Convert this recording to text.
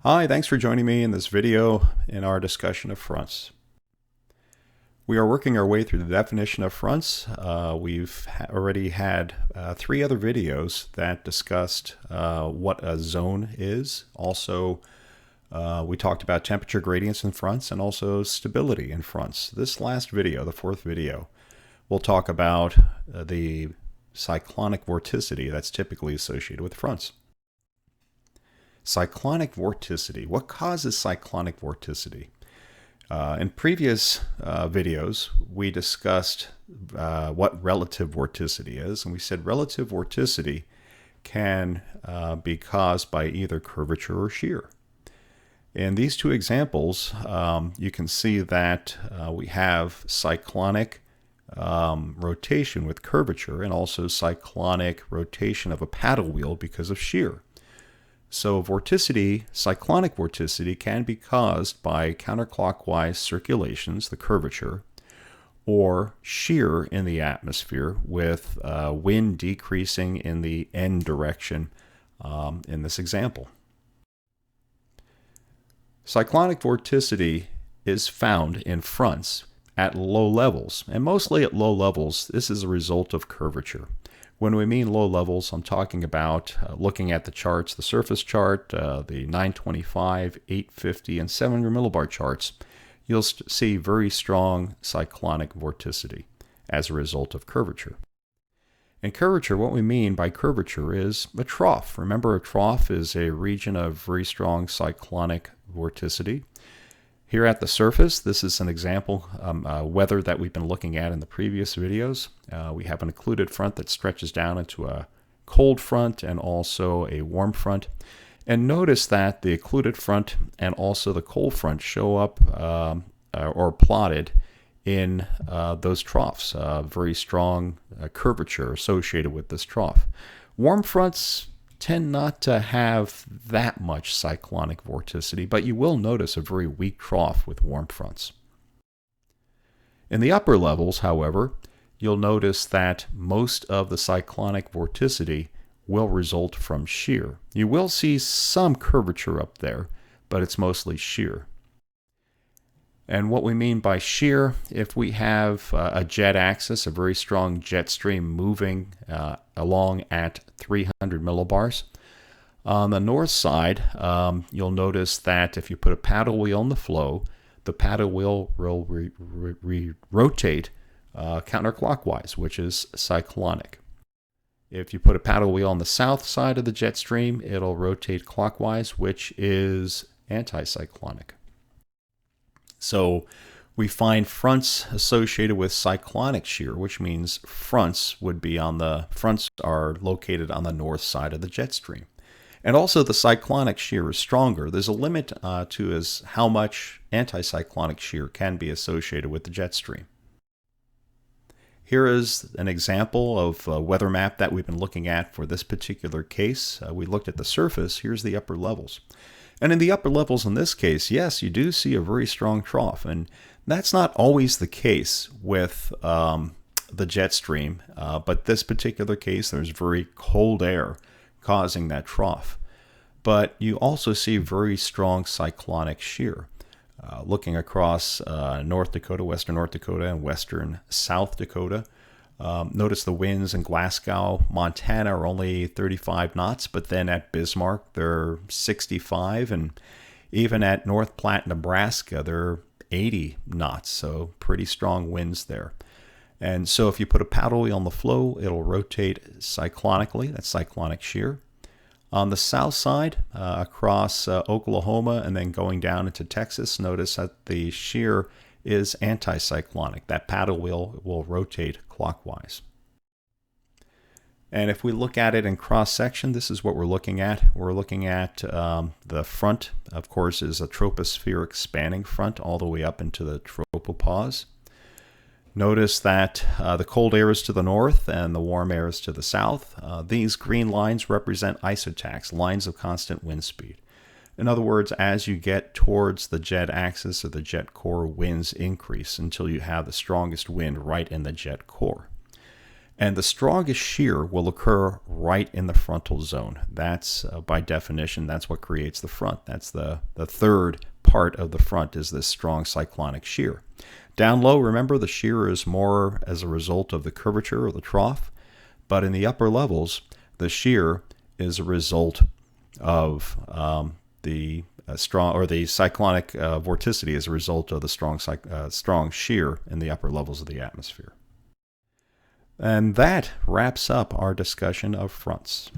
Hi, thanks for joining me in this video in our discussion of fronts. We are working our way through the definition of fronts. We've already had 3 other videos that discussed what a zone is. Also, we talked about temperature gradients in fronts and also stability in fronts. This last video, the 4th video, we'll talk about the cyclonic vorticity that's typically associated with fronts. Cyclonic vorticity. What causes cyclonic vorticity? In previous videos, we discussed what relative vorticity is, and we said relative vorticity can be caused by either curvature or shear. In these 2 examples, you can see that we have cyclonic rotation with curvature and also cyclonic rotation of a paddle wheel because of shear. So vorticity, cyclonic vorticity, can be caused by counterclockwise circulations, the curvature, or shear in the atmosphere with wind decreasing in the n direction in this example. Cyclonic vorticity is found in fronts at low levels, and mostly at low levels this is a result of curvature. When we mean low levels, I'm talking about looking at the charts, the surface chart, the 925, 850, and 700 millibar charts. You'll see very strong cyclonic vorticity as a result of curvature. And curvature, what we mean by curvature is a trough. Remember, a trough is a region of very strong cyclonic vorticity. Here at the surface, this is an example weather that we've been looking at in the previous videos. We have an occluded front that stretches down into a cold front and also a warm front. And notice that the occluded front and also the cold front show up or plotted in those troughs. Very strong curvature associated with this trough. Warm fronts tend not to have that much cyclonic vorticity, but you will notice a very weak trough with warm fronts. In the upper levels, however, you'll notice that most of the cyclonic vorticity will result from shear. You will see some curvature up there, but it's mostly shear. And what we mean by shear, if we have a jet axis, a very strong jet stream moving along at 300 millibars, on the north side, you'll notice that if you put a paddle wheel in the flow, the paddle wheel will rotate counterclockwise, which is cyclonic. If you put a paddle wheel on the south side of the jet stream, it'll rotate clockwise, which is anticyclonic. So we find fronts associated with cyclonic shear, which means fronts are located on the north side of the jet stream. And also the cyclonic shear is stronger. There's a limit to how much anticyclonic shear can be associated with the jet stream. Here is an example of a weather map that we've been looking at for this particular case. We looked at the surface. Here's the upper levels. And in the upper levels in this case, yes, you do see a very strong trough. And that's not always the case with the jet stream. But this particular case, there's very cold air causing that trough. But you also see very strong cyclonic shear. Looking across North Dakota, western North Dakota, and western South Dakota, notice the winds in Glasgow, Montana are only 35 knots, but then at Bismarck they're 65, and even at North Platte, Nebraska, they're 80 knots, so pretty strong winds there. And so if you put a paddle wheel on the flow, it'll rotate cyclonically, that's cyclonic shear. On the south side, across Oklahoma and then going down into Texas, notice that the shear is anticyclonic. That paddle wheel will rotate clockwise. And if we look at it in cross-section, this is what we're looking at. We're looking at the front, of course, is a tropospheric spanning front all the way up into the tropopause. Notice that the cold air is to the north and the warm air is to the south. These green lines represent isotachs, lines of constant wind speed. In other words, as you get towards the jet axis or the jet core, winds increase until you have the strongest wind right in the jet core. And the strongest shear will occur right in the frontal zone. That's, by definition, that's what creates the front. That's the third part of the front, is this strong cyclonic shear. Down low, remember, the shear is more as a result of the curvature of the trough. But in the upper levels, the shear is a result of the strong, or the cyclonic vorticity is a result of the strong shear in the upper levels of the atmosphere. And that wraps up our discussion of fronts.